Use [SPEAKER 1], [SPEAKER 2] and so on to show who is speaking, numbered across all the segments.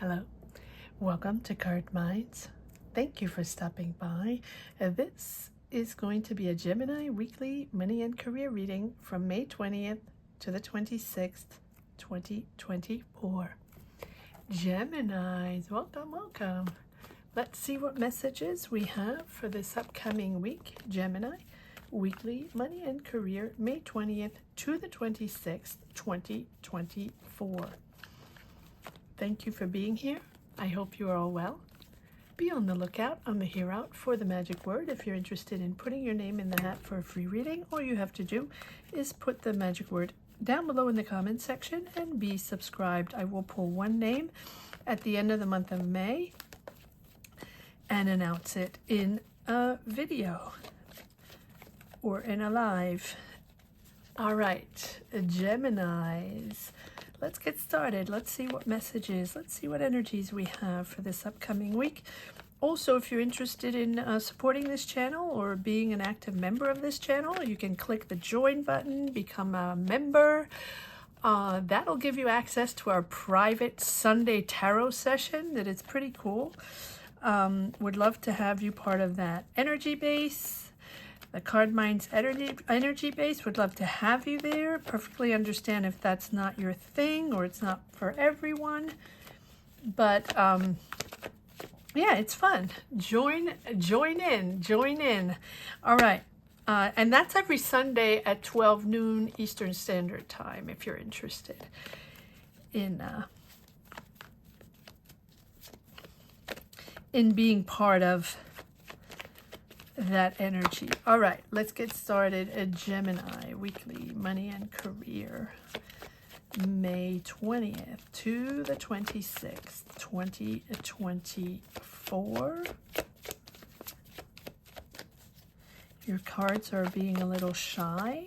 [SPEAKER 1] Hello, welcome to Card Minds. Thank you for stopping by. This is going to be a Gemini weekly money and career reading from May 20th to the 26th, 2024. Geminis, welcome. Let's see what messages we have for this upcoming week. Gemini weekly money and career, May 20th to the 26th, 2024. Thank you for being here. I hope you are all well. Be on the lookout on the Hear Out for the magic word. If you're interested in putting your name in the hat for a free reading, all you have to do is put the magic word down below in the comments section and be subscribed. I will pull one name at the end of the month of May and announce it in a video or in a live. All right, Geminis. Let's get started. Let's see what messages, let's see what energies we have for this upcoming week. Also, if you're interested in supporting this channel or being an active member of this channel, you can click the join button, become a member. That'll give you access to our private Sunday tarot session that is pretty cool. Would love to have you part of that energy base. The Card Minds energy base, would love to have you there. Perfectly understand if that's not your thing or it's not for everyone. But yeah, it's fun. Join in. All right. And that's every Sunday at 12 noon Eastern Standard Time if you're interested in being part of that energy. All right, let's get started. A Gemini weekly money and career, May 20th to the 26th, 2024. Your cards are being a little shy.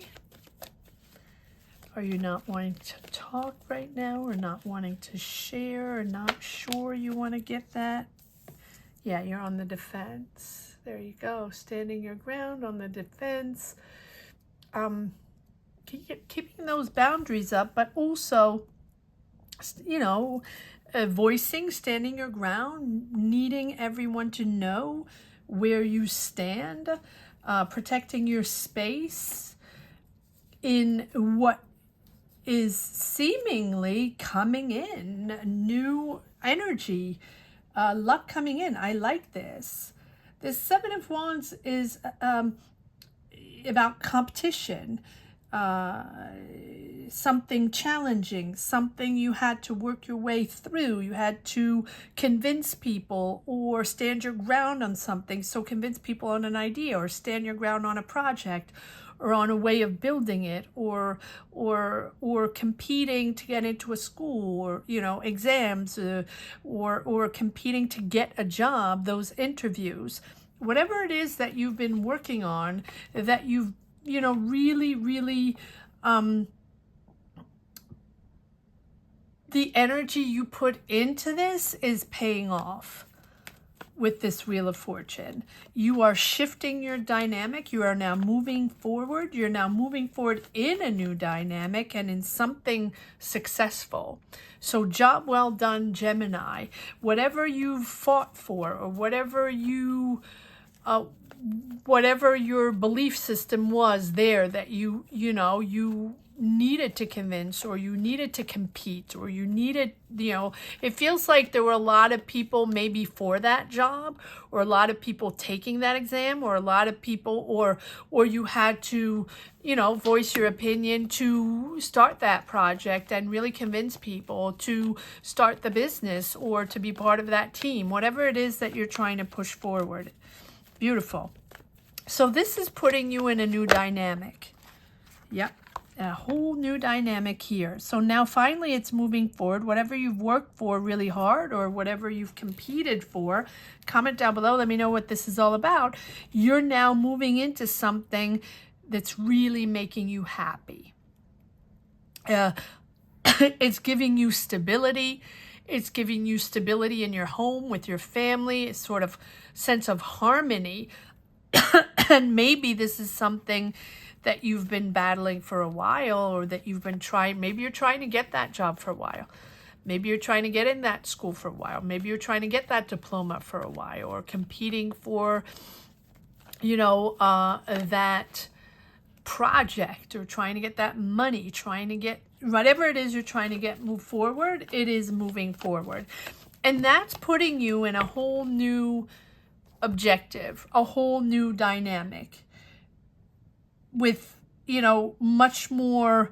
[SPEAKER 1] Are you not wanting to talk right now, or not wanting to share, or not sure you want to get that? Yeah, you're on the defense. There you go, standing your ground on the defense. Keeping those boundaries up, but also, voicing, standing your ground, needing everyone to know where you stand, protecting your space in what is seemingly coming in, new energy, luck coming in. I like this. The Seven of Wands is about competition, something challenging, something you had to work your way through. You had to convince people or stand your ground on something. So convince people on an idea or stand your ground on a project or on a way of building it, or competing to get into a school, or exams, or competing to get a job, those interviews, whatever it is that you've been working on, that you've really the energy you put into this is paying off. With this Wheel of Fortune, you are shifting your dynamic. You are now moving forward. You're now moving forward in a new dynamic and in something successful. So job well done, Gemini. Whatever you fought for, or whatever your belief system was there that you needed to convince, or you needed to compete, or you needed, it feels like there were a lot of people maybe for that job, or a lot of people taking that exam, or a lot of people, or you had to, voice your opinion to start that project and really convince people to start the business or to be part of that team, whatever it is that you're trying to push forward. Beautiful. So this is putting you in a new dynamic. Yep. A whole new dynamic here. So now finally it's moving forward. Whatever you've worked for really hard, or whatever you've competed for, comment down below. Let me know what this is all about. You're now moving into something that's really making you happy. It's giving you stability. It's giving you stability in your home, with your family, a sort of sense of harmony. And maybe this is something that you've been battling for a while, or that you've been trying, maybe you're trying to get that job for a while. Maybe you're trying to get in that school for a while. Maybe you're trying to get that diploma for a while, or competing for, that project, or trying to get that money, trying to get whatever it is you're trying to get move forward. It is moving forward. And that's putting you in a whole new objective, a whole new dynamic with, much more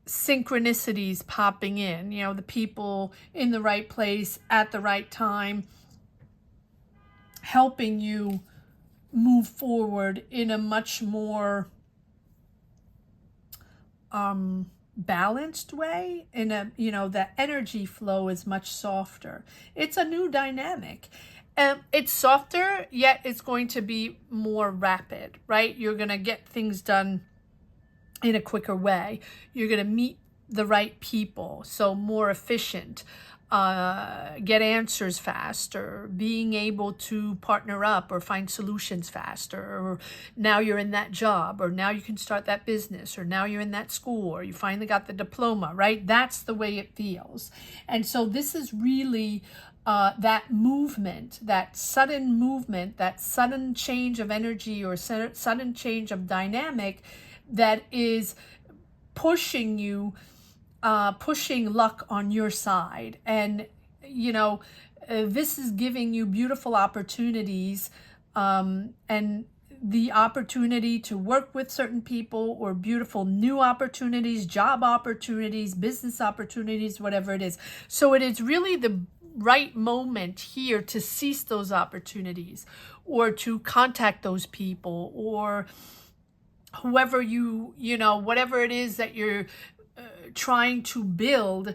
[SPEAKER 1] synchronicities popping in, the people in the right place at the right time, helping you move forward in a much more balanced way. In a, the energy flow is much softer. It's a new dynamic. It's softer, yet it's going to be more rapid, right? You're going to get things done in a quicker way. You're going to meet the right people, so more efficient, get answers faster, being able to partner up or find solutions faster, or now you're in that job, or now you can start that business, or now you're in that school, or you finally got the diploma, right? That's the way it feels. And so this is really that movement, that sudden movement, that sudden change of energy or sudden change of dynamic that is pushing you, pushing luck on your side. And, this is giving you beautiful opportunities, and the opportunity to work with certain people, or beautiful new opportunities, job opportunities, business opportunities, whatever it is. So it is really the right moment here to seize those opportunities, or to contact those people, or whoever whatever it is that you're trying to build.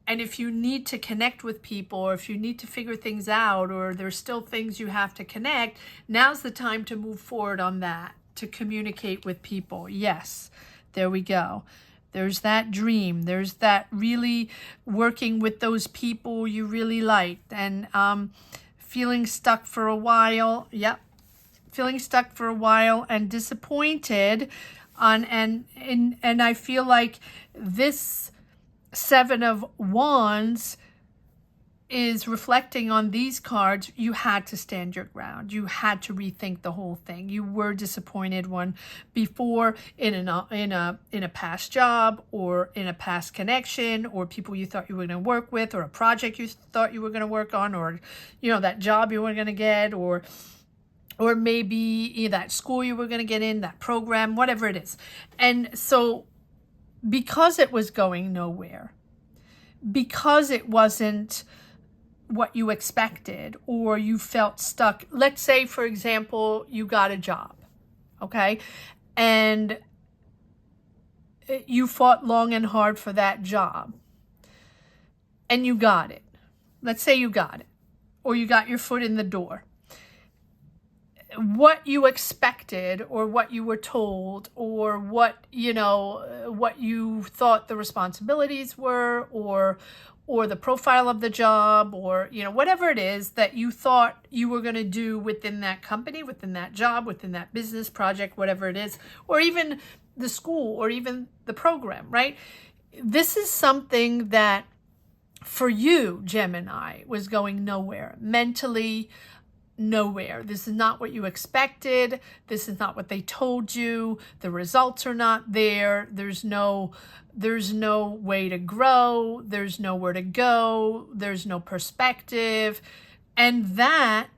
[SPEAKER 1] And if you need to connect with people, or if you need to figure things out, or there's still things you have to connect, now's the time to move forward on that, to communicate with people. Yes, there we go. There's that dream. There's that really working with those people you really liked, and feeling stuck for a while. Yep. Feeling stuck for a while and disappointed and I feel like this Seven of Wands is reflecting on these cards. You had to stand your ground. You had to rethink the whole thing. You were disappointed before in a past job, or in a past connection, or people you thought you were going to work with, or a project you thought you were going to work on, or that job you were going to get, or maybe that school you were going to get in, that program, whatever it is. And so because it was going nowhere, because it wasn't what you expected, or you felt stuck. Let's say, for example, you got a job, okay? And you fought long and hard for that job, and you got it. Let's say you got it, or you got your foot in the door. What you expected, or what you were told, or what you thought the responsibilities were, or the profile of the job, or whatever it is that you thought you were going to do within that company, within that job, within that business project, whatever it is, or even the school, or even the program, right? This is something that for you, Gemini, was going nowhere mentally. Nowhere. This is not what you expected. This is not what they told you. The results are not there. There's no way to grow. There's nowhere to go. There's no perspective. And that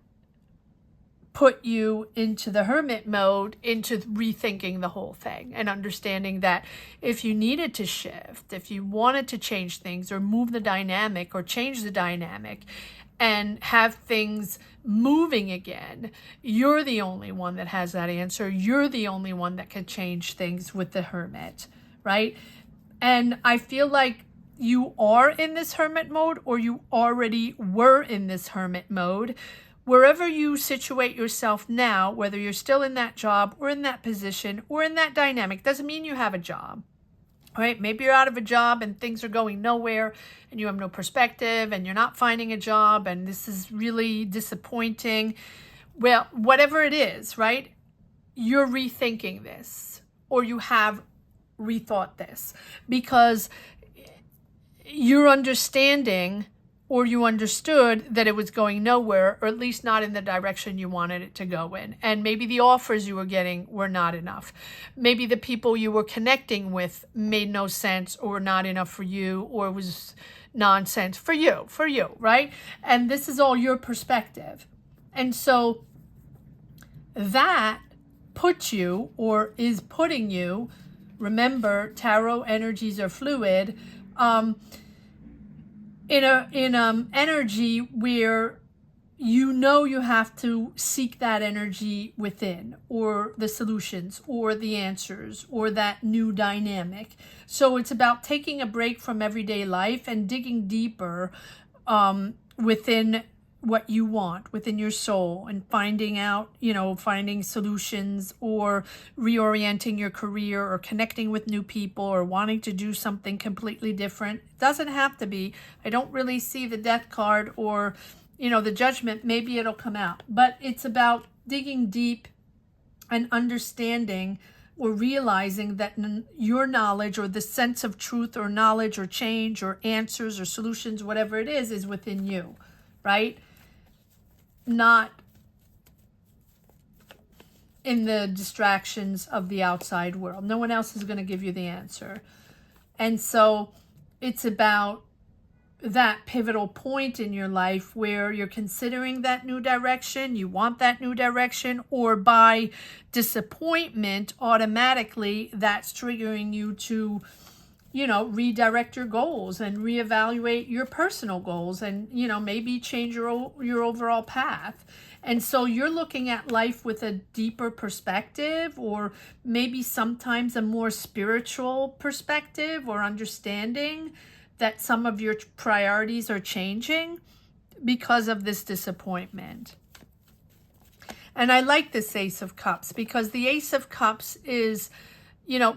[SPEAKER 1] put you into the hermit mode, into rethinking the whole thing, and understanding that if you needed to shift, if you wanted to change things, or move the dynamic, or change the dynamic, and have things moving again, you're the only one that has that answer. You're the only one that can change things with the hermit, right? And I feel like you are in this hermit mode, or you already were in this hermit mode. Wherever you situate yourself now, whether you're still in that job, or in that position, or in that dynamic, doesn't mean you have a job. Right? Maybe you're out of a job and things are going nowhere, and you have no perspective, and you're not finding a job, and this is really disappointing. Well, whatever it is, right? You're rethinking this, or you have rethought this, because you're understanding, or you understood that it was going nowhere, or at least not in the direction you wanted it to go in. And maybe the offers you were getting were not enough. Maybe the people you were connecting with made no sense, or not enough for you, or was nonsense for you, right? And this is all your perspective. And so that puts you, or is putting you, remember, tarot energies are fluid, in energy where you have to seek that energy within, or the solutions, or the answers, or that new dynamic. So it's about taking a break from everyday life and digging deeper within what you want, within your soul, and finding out, finding solutions, or reorienting your career, or connecting with new people, or wanting to do something completely different. It doesn't have to be. I don't really see the death card or, the judgment. Maybe it'll come out. But it's about digging deep and understanding, or realizing that your knowledge, or the sense of truth, or knowledge, or change, or answers, or solutions, whatever it is within you, right? Not in the distractions of the outside world. No one else is going to give you the answer. And so it's about that pivotal point in your life where you're considering that new direction, you want that new direction, or by disappointment, automatically that's triggering you to, redirect your goals and reevaluate your personal goals, and, maybe change your overall path. And so you're looking at life with a deeper perspective, or maybe sometimes a more spiritual perspective, or understanding that some of your priorities are changing because of this disappointment. And I like this Ace of Cups, because the Ace of Cups is,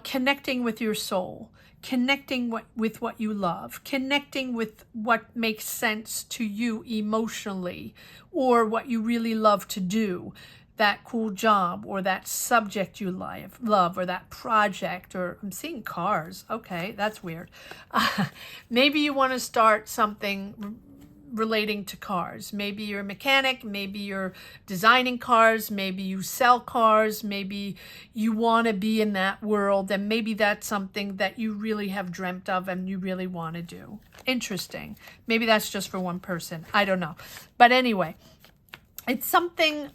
[SPEAKER 1] connecting with your soul, connecting with what you love, connecting with what makes sense to you emotionally, or what you really love to do, that cool job, or that subject you love, or that project, or I'm seeing cars. Okay, that's weird. Maybe you want to start something relating to cars. Maybe you're a mechanic, maybe you're designing cars, maybe you sell cars, maybe you want to be in that world, and maybe that's something that you really have dreamt of and you really want to do. Interesting. Maybe that's just for one person. I don't know. But anyway, it's something,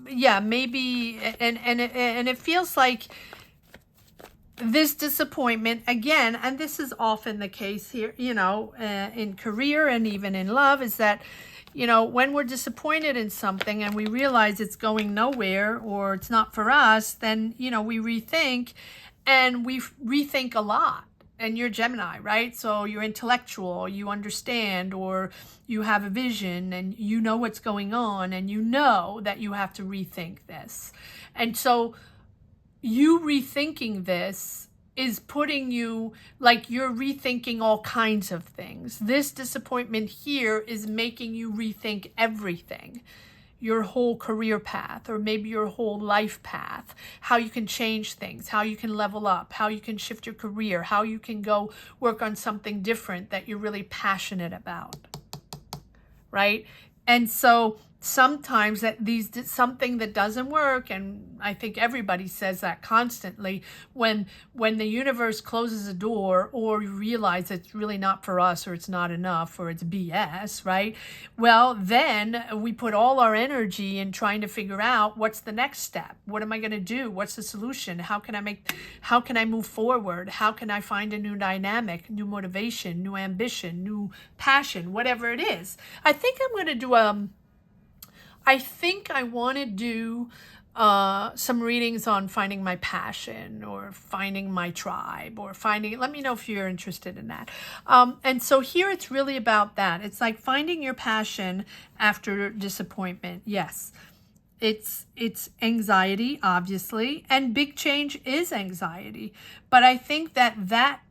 [SPEAKER 1] maybe, and it feels like this disappointment, again, and this is often the case here, in career and even in love, is that, when we're disappointed in something and we realize it's going nowhere, or it's not for us, then, we rethink, and we rethink a lot. And you're Gemini, right? So you're intellectual, you understand, or you have a vision, and you know what's going on, and you know that you have to rethink this. And so you rethinking this is putting you, like, you're rethinking all kinds of things. This disappointment here is making you rethink everything. Your whole career path, or maybe your whole life path, how you can change things, how you can level up, how you can shift your career, how you can go work on something different that you're really passionate about, right? And so sometimes something that doesn't work, and I think everybody says that constantly, when the universe closes a door, or you realize it's really not for us, or it's not enough, or it's BS, right? Well, then we put all our energy in trying to figure out what's the next step. What am I going to do? What's the solution? How can I move forward? How can I find a new dynamic, new motivation, new ambition, new passion, whatever it is? I think I'm going to do I think I want to do some readings on finding my passion, or finding my tribe, or let me know if you're interested in that. And so here it's really about that. It's like finding your passion after disappointment. Yes, it's anxiety, obviously, and big change is anxiety. But I think that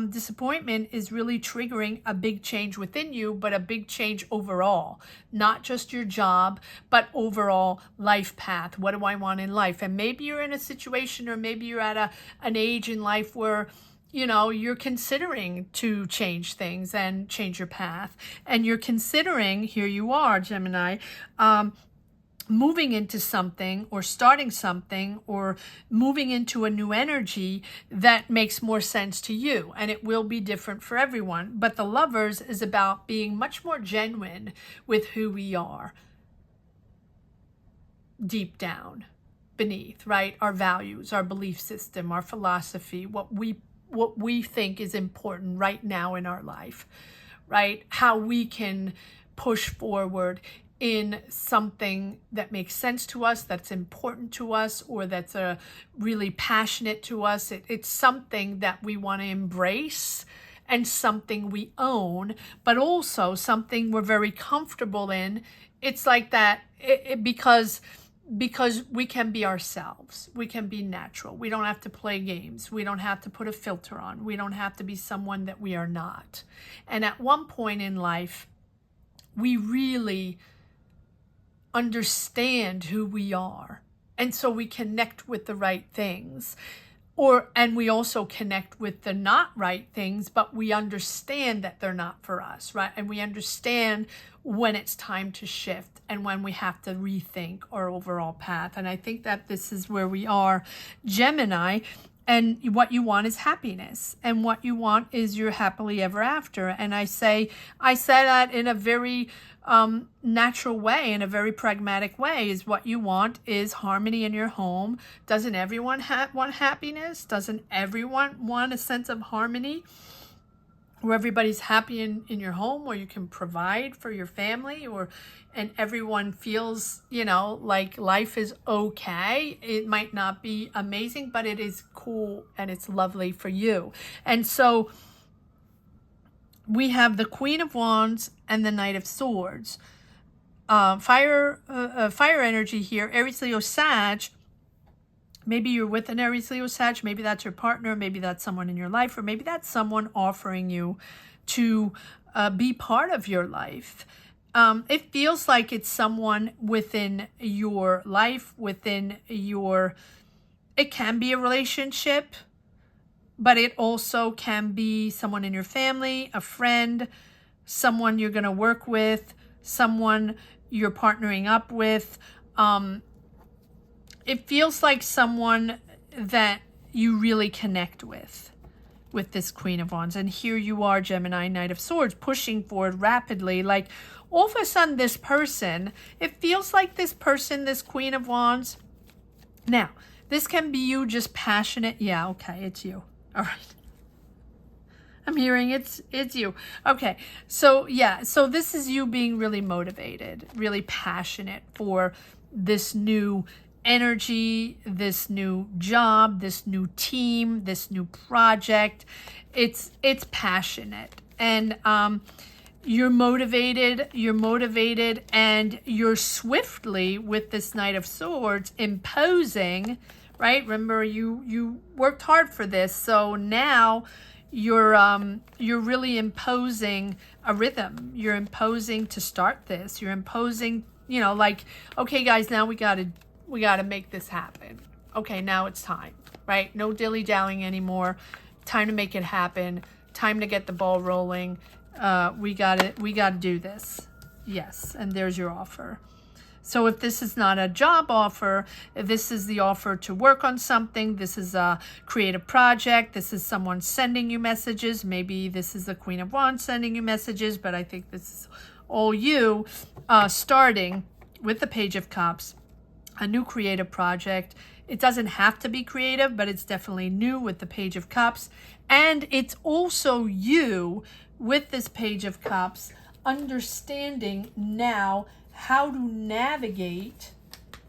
[SPEAKER 1] disappointment is really triggering a big change within you, but a big change overall, not just your job, but overall life path. What do I want in life? And maybe you're in a situation, or maybe you're at an age in life where, you're considering to change things and change your path. And you're considering, here you are, Gemini, moving into something or starting something or moving into a new energy that makes more sense to you. And it will be different for everyone. But the Lovers is about being much more genuine with who we are deep down beneath, right? Our values, our belief system, our philosophy, what we think is important right now in our life, right? How we can push forward in something that makes sense to us, that's important to us, or that's really passionate to us. It's something that we want to embrace and something we own, but also something we're very comfortable in. It's like that because we can be ourselves. We can be natural. We don't have to play games. We don't have to put a filter on. We don't have to be someone that we are not. And at one point in life, we really understand who we are. And so we connect with the right things. And we also connect with the not right things, but we understand that they're not for us, right? And we understand when it's time to shift and when we have to rethink our overall path. And I think that this is where we are, Gemini. And what you want is happiness. And what you want is your happily ever after. And I say that in a very natural way, in a very pragmatic way, is what you want is harmony in your home. Doesn't everyone want happiness? Doesn't everyone want a sense of harmony where everybody's happy in your home, where you can provide for your family, and everyone feels, like life is okay. It might not be amazing, but it is cool and it's lovely for you. And so we have the Queen of Wands and the Knight of Swords. Fire energy here, Aries, Leo, Sag. Maybe you're with an Aries, Leo, Sag. Maybe that's your partner. Maybe that's someone in your life. Or maybe that's someone offering you to be part of your life. It feels like it's someone within your life, it can be a relationship, but it also can be someone in your family, a friend, someone you're going to work with, someone you're partnering up with. It feels like someone that you really connect with this Queen of Wands. And here you are, Gemini, Knight of Swords, pushing forward rapidly. Like all of a sudden, this person, it feels like this person, this Queen of Wands. Now, this can be you just passionate. Yeah, okay, it's you. All right. I'm hearing it's you. Okay, so yeah, so this is you being really motivated, really passionate for this new energy, this new job, this new team, this new project. It's passionate, and you're motivated, and you're swiftly, with this Knight of Swords, imposing, right? Remember, you worked hard for this, so now you're really imposing a rhythm. You're imposing to start this. You're imposing, like, okay, guys, now we gotta make this happen. Okay, now it's time, right? No dilly-dallying anymore. Time to make it happen. Time to get the ball rolling. We gotta do this. Yes, and there's your offer. So if this is not a job offer, if this is the offer to work on something, this is a creative project, this is someone sending you messages, maybe this is the Queen of Wands sending you messages, but I think this is all you, starting with the Page of Cups, a new creative project. It doesn't have to be creative, but it's definitely new with the Page of Cups. And it's also you, with this Page of Cups, understanding now how to navigate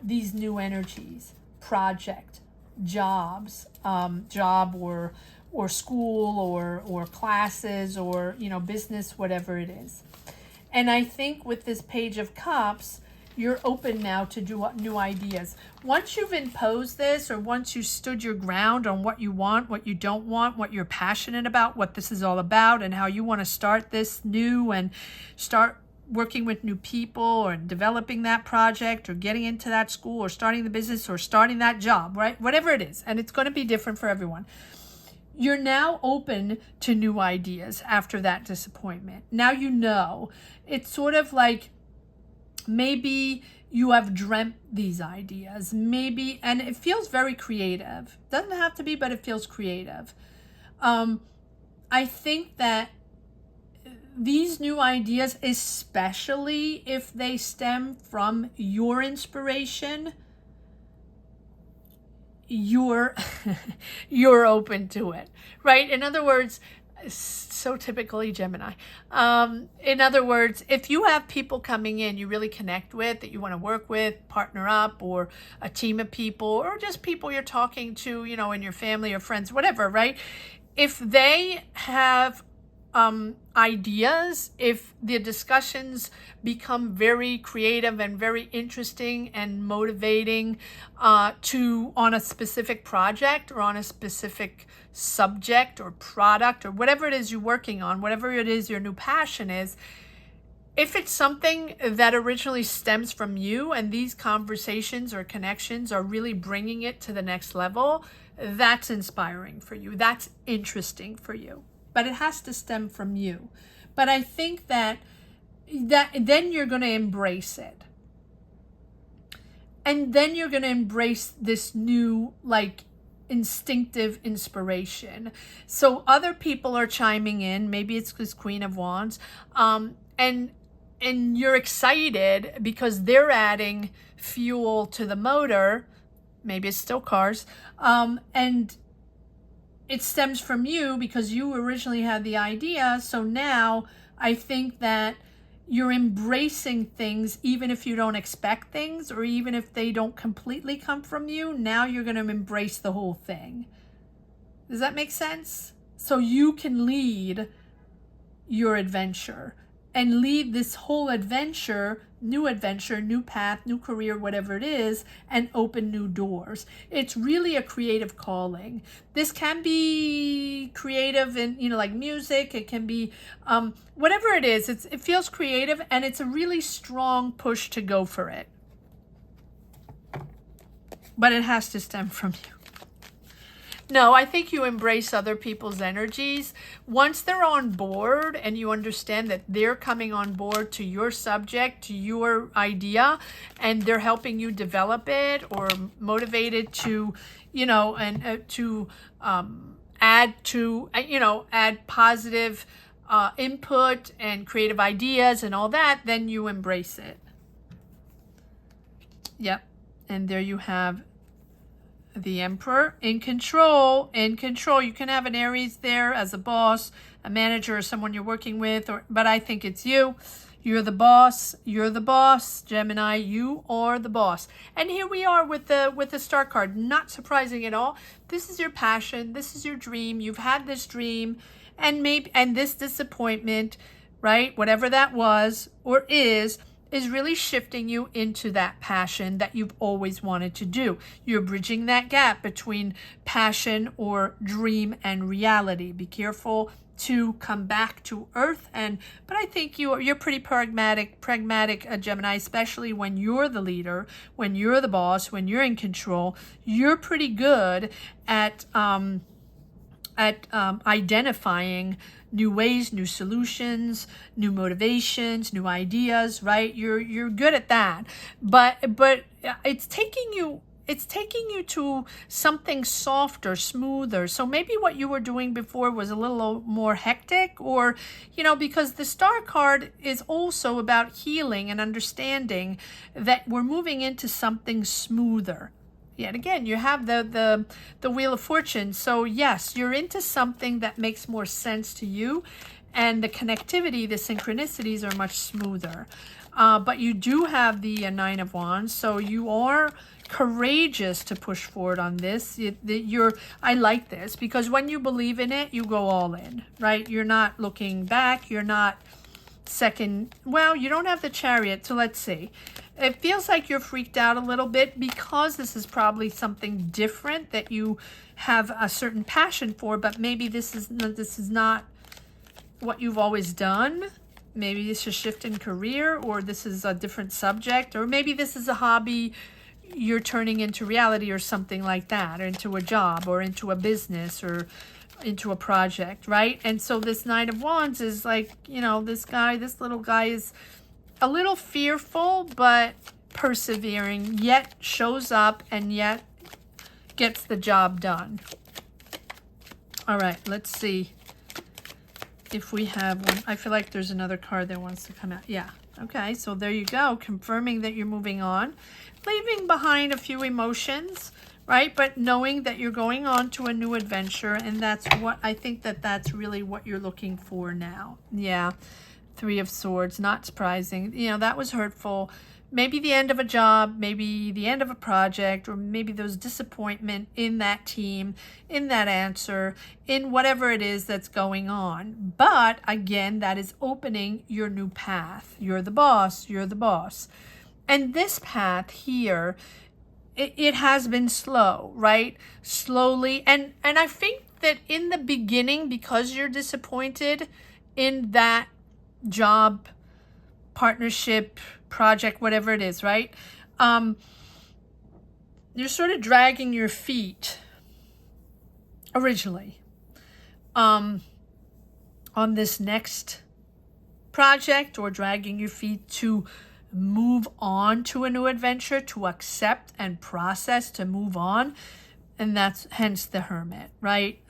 [SPEAKER 1] these new energies, project, jobs, job or school or classes or, business, whatever it is. And I think with this Page of Cups, you're open now to do new ideas. Once you've imposed this, or once you stood your ground on what you want, what you don't want, what you're passionate about, what this is all about, and how you want to start this new and start working with new people or developing that project or getting into that school or starting the business or starting that job, right? Whatever it is. And it's going to be different for everyone. you're now open to new ideas after that disappointment. Now you know. It's sort of like maybe you have dreamt these ideas, maybe, and it feels very creative. Doesn't have to be, but it feels creative. I think that these new ideas, especially if they stem from your inspiration, you're open to it, right? In other words, so typically Gemini. In other words, if you have people coming in you really connect with, that you want to work with, partner up, or a team of people, or just people you're talking to, you know, in your family or friends, whatever, right? If they have ideas, if the discussions become very creative and very interesting and motivating on a specific project or on a specific subject or product or whatever it is you're working on, whatever it is your new passion is, if it's something that originally stems from you and these conversations or connections are really bringing it to the next level, that's inspiring for you. That's interesting for you. But it has to stem from you. But I think that then you're going to embrace it. And then you're going to embrace this new, like, instinctive inspiration. So other people are chiming in. Maybe it's this Queen of Wands. And you're excited because they're adding fuel to the motor. Maybe it's still cars. And it stems from you because you originally had the idea. So now I think that you're embracing things, even if you don't expect things, or even if they don't completely come from you. Now you're going to embrace the whole thing. Does that make sense? So you can lead your adventure and lead this whole adventure, new path, new career, whatever it is, and open new doors. It's really a creative calling. This can be creative in, you know, like music. It can be whatever it is. It feels creative, and it's a really strong push to go for it. But it has to stem from you. No, I think you embrace other people's energies. Once they're on board and you understand that they're coming on board to your subject, to your idea, and they're helping you develop it or motivated to, you know, and to add positive input and creative ideas and all that, then you embrace it. Yep. And there you have the Emperor, in control. You can have an Aries there as a boss, a manager, or someone you're working with, but I think it's you. You're the boss, Gemini. You are the boss. And here we are with the Star card. Not surprising at all. This is your passion. This is your dream. You've had this dream, and this disappointment, right? Whatever that was or is really shifting you into that passion that you've always wanted to do. You're bridging that gap between passion or dream and reality. Be careful to come back to earth, but I think you're pretty pragmatic Gemini, especially when you're the leader, when you're the boss, when you're in control. You're pretty good at identifying new ways, new solutions, new motivations, new ideas, right? You're good at that. But it's taking you to something softer, smoother. So maybe what you were doing before was a little more hectic, or, you know, because the Star card is also about healing and understanding that we're moving into something smoother. Yet again, you have the Wheel of Fortune. So yes, you're into something that makes more sense to you, and the connectivity, the synchronicities are much smoother. But you do have the Nine of Wands, so you are courageous to push forward on this. I like this because when you believe in it, you go all in, right? You're not looking back. You're not you don't have the Chariot, so let's see. It feels like you're freaked out a little bit because this is probably something different that you have a certain passion for, but maybe this is not what you've always done. Maybe it's a shift in career, or this is a different subject, or maybe this is a hobby you're turning into reality or something like that, or into a job or into a business, or into a project, right? And so this Knight of Wands is like, you know, this little guy is a little fearful, but persevering, yet shows up and yet gets the job done. All right, let's see if we have one. I feel like there's another card that wants to come out. Yeah. Okay, so there you go, confirming that you're moving on, leaving behind a few emotions, right? But knowing that you're going on to a new adventure, and that's what I think that's really what you're looking for now. Yeah, Three of Swords, not surprising. You know, that was hurtful. Maybe the end of a job, maybe the end of a project, or maybe there's disappointment in that team, in that answer, in whatever it is that's going on. But again, that is opening your new path. You're the boss. You're the boss. And this path here, it has been slow, right? Slowly. And I think that in the beginning, because you're disappointed in that job, partnership, project, whatever it is, right? You're sort of dragging your feet originally on this next project, or dragging your feet to move on to a new adventure, to accept and process, to move on. And that's hence the Hermit, right?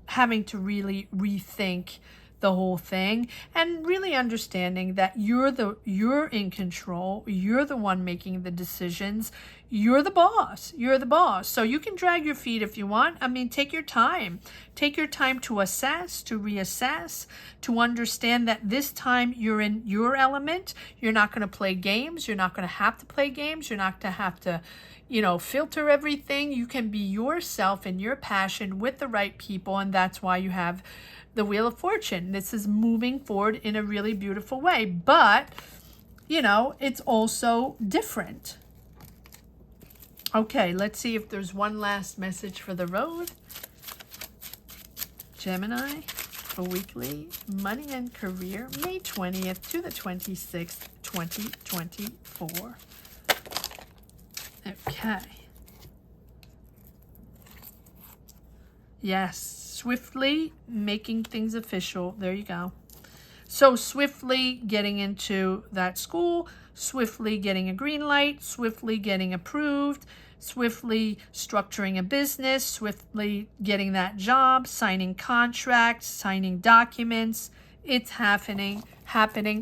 [SPEAKER 1] Having to really rethink the whole thing, and really understanding that you're in control, you're the one making the decisions, you're the boss, so you can drag your feet if you want. I mean, take your time to assess, to reassess, to understand that this time you're in your element. You're not going to play games, you're not going to have to play games, you're not going to have to, you know, filter everything. You can be yourself and your passion with the right people, and that's why you have the Wheel of Fortune. This is moving forward in a really beautiful way, but, you know, it's also different. Okay, let's see if there's one last message for the road. Gemini for weekly money and career, May 20th to the 26th, 2024. Okay. Yes. Swiftly making things official. There you go. So swiftly getting into that school, swiftly getting a green light, swiftly getting approved, swiftly structuring a business, swiftly getting that job, signing contracts, signing documents. It's happening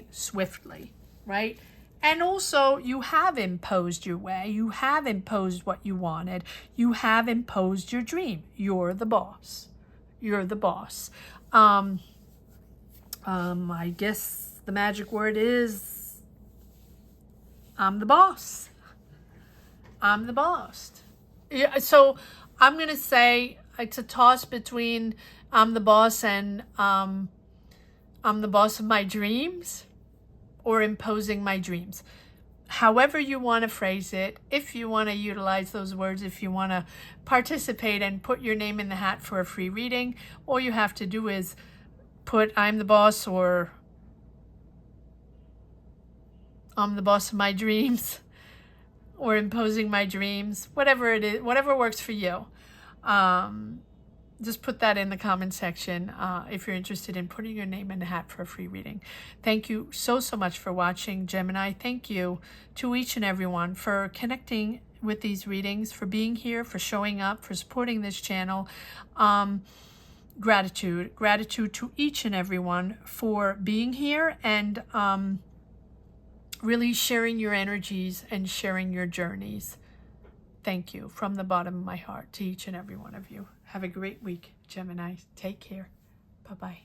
[SPEAKER 1] swiftly, right? And also, you have imposed your way. You have imposed what you wanted. You have imposed your dream. You're the boss. You're the boss. I guess the magic word is, I'm the boss. I'm the boss. Yeah, so I'm going to say it's a toss between I'm the boss and I'm the boss of my dreams, or imposing my dreams. However you want to phrase it, if you want to utilize those words, if you want to participate and put your name in the hat for a free reading, all you have to do is put I'm the boss, or I'm the boss of my dreams, or imposing my dreams, whatever it is, whatever works for you. Just put that in the comment section if you're interested in putting your name in the hat for a free reading. Thank you so much for watching, Gemini. Thank you to each and everyone for connecting with these readings, for being here, for showing up, for supporting this channel. Gratitude to each and everyone for being here and really sharing your energies and sharing your journeys. Thank you from the bottom of my heart to each and every one of you. Have a great week, Gemini. Take care. Bye-bye.